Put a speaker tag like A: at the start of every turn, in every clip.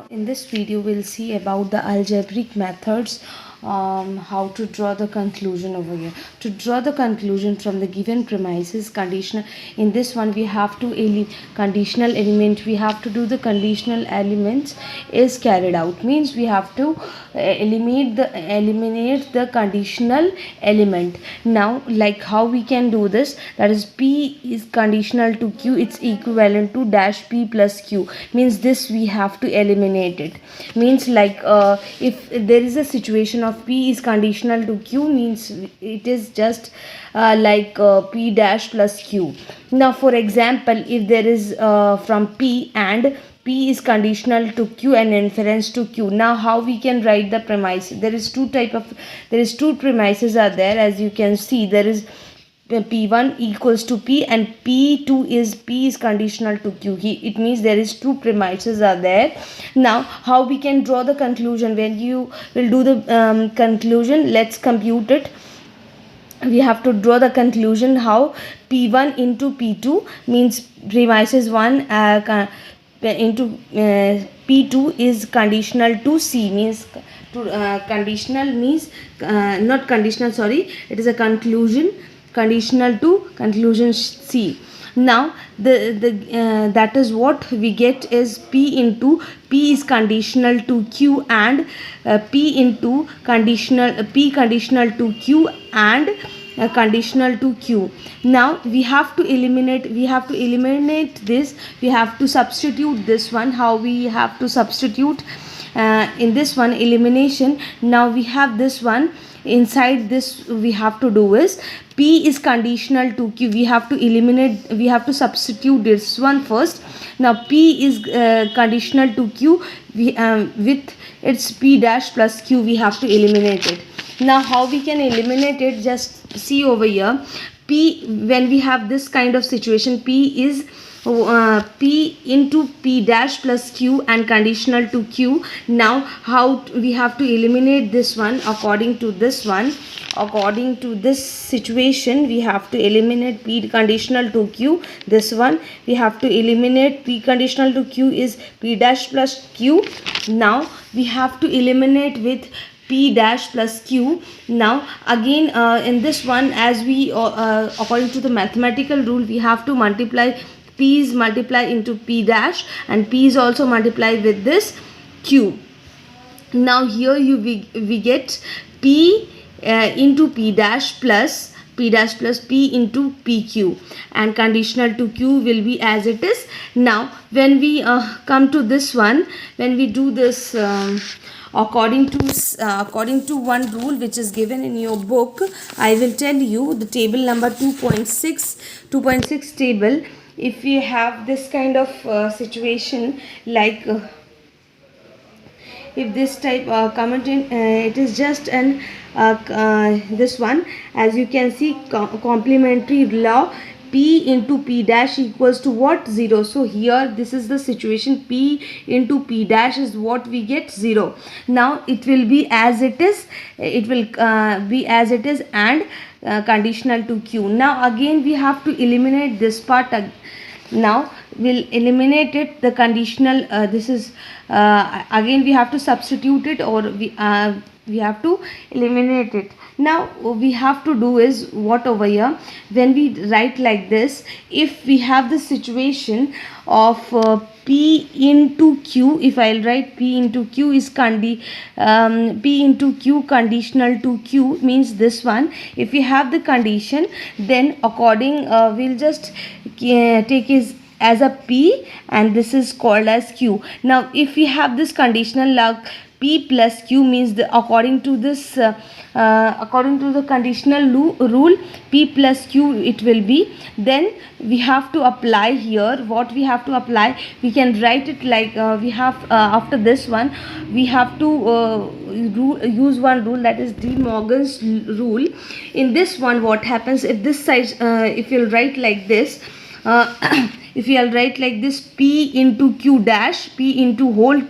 A: In this video we'll see about the algebraic methods, how to draw the conclusion over here. To draw the conclusion from the given premises, conditional, in this one we have to conditional element, we have to do the conditional elements is carried out, means we have to eliminate the conditional element. Now, like how we can do this, that is p is conditional to q, it's equivalent to dash p plus q, means this we have to eliminate it. Means like if there is a situation of p is conditional to q, means it is just p dash plus q. Now for example, if there is from p and p is conditional to q and inference to q, now how we can write the premise? There is two premises are there. As you can see, there is p1 equals to p and p2 is p is conditional to q. It means there is two premises are there. Now how we can draw the conclusion? When you will do the conclusion, let's compute it. We have to draw the conclusion how p1 into p2 means premises 1 into p2 is conditional to c, means conditional means not conditional, sorry, it is a conclusion conditional to conclusion c. Now that is what we get is p is conditional to q and p into p conditional to q and conditional to q. Now we have to eliminate this. We have to substitute this one. How we have to substitute in this one elimination? Now we have this one. Inside this we have to do is p is conditional to q. We have to substitute this one first. Now p is conditional to q, with its p dash plus q we have to eliminate it. Now how we can eliminate it? Just see over here. P, when we have this kind of situation, p is p into p dash plus q and conditional to q. Now how we have to eliminate this one? According to this situation, we have to eliminate p conditional to q. This one we have to eliminate. P conditional to q is p dash plus q. Now we have to eliminate with p dash plus q. Now again in this one, as we according to the mathematical rule, we have to multiply. P is multiply into p dash and p is also multiply with this q. Now here we get p into p dash plus p into pq, and conditional to q will be as it is. Now when we come to this one, when we do this according to one rule which is given in your book, I will tell you the table number 2.6 table. If we have this kind of situation, like if this type comment in it is just an this one, as you can see, complementary law, p into p dash equals to what? 0. So here this is the situation, p into p dash is what we get? 0. Now it will be as it is, and conditional to q. Now again we have to eliminate this part. Now we'll eliminate it, the conditional this is again we have to substitute it, or we have to eliminate it. Now we have to do is what over here? When we write like this, if we have the situation of p into q, if I'll write p into q is p into q conditional to q, means this one. If we have the condition, then according we'll just take is as a p, and this is called as q. Now if we have this conditional log p plus q, means according to this according to the conditional rule, p plus q it will be. Then we have to apply here. What we have to apply? We can write it like we have after this one we have to use one rule, that is De Morgan's rule. In this one, what happens if this side if you'll write like this, if you will write like this, p into q dash, p into whole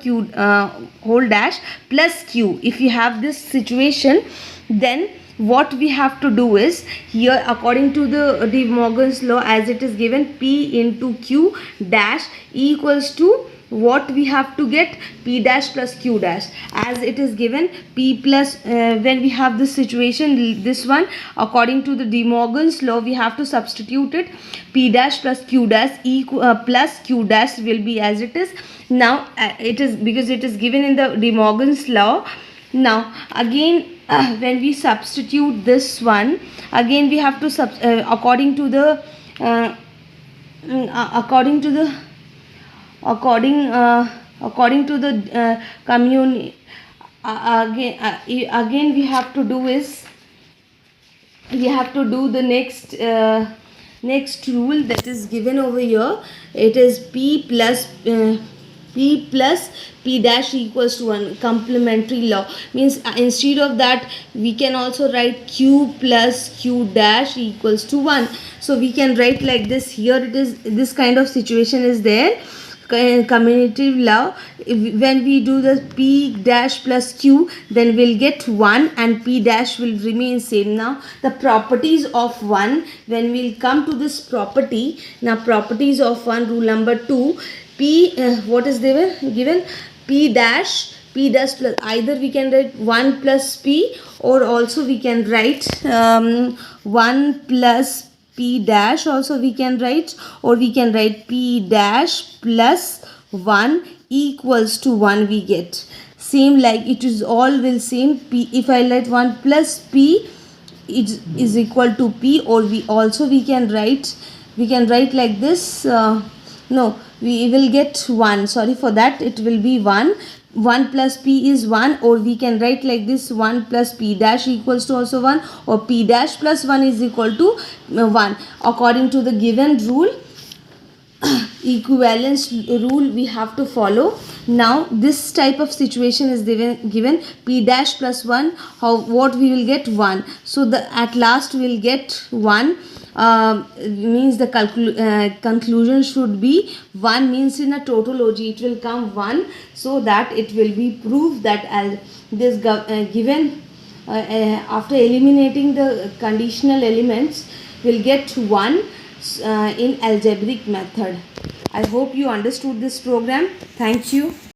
A: dash plus q. If you have this situation, then what we have to do is, here according to the De Morgan's law, as it is given, p into q dash equals to what we have to get? P dash plus Q dash, as it is given P plus when we have this situation, this one according to the De Morgan's law we have to substitute it. P dash plus Q dash plus Q dash will be as it is. Now it is because it is given in the De Morgan's law. Now again when we substitute this one, again we have to according to the again we have to do is, we have to do the next rule that is given over here. It is P plus P dash equals to 1, complementary law. Means instead of that we can also write Q plus Q dash equals to 1. So we can write like this. Here it is, this kind of situation is there. Commutative law, when we do the P dash plus Q, then we'll get 1 and P dash will remain same. Now the properties of 1, when we'll come to this property, now properties of 1, rule number 2, P what is given? P dash plus, either we can write 1 plus P, or also we can write 1 plus P dash also we can write, or we can write P dash plus 1 equals to 1 we get. Same like it is all will same. P, if I write 1 plus P, it is equal to P, or we can write like this. No, we will get 1. Sorry for that, it will be 1. 1 plus P is 1, or we can write like this, 1 plus P dash equals to also 1, or P dash plus 1 is equal to 1. According to the given rule, equivalence rule we have to follow. Now this type of situation is given P dash plus 1, what we will get? 1. So at last we will get 1. Means the conclusion should be 1, means in a total OG it will come 1, so that it will be proved that this given after eliminating the conditional elements will get 1 in algebraic method. I hope you understood this program. Thank you.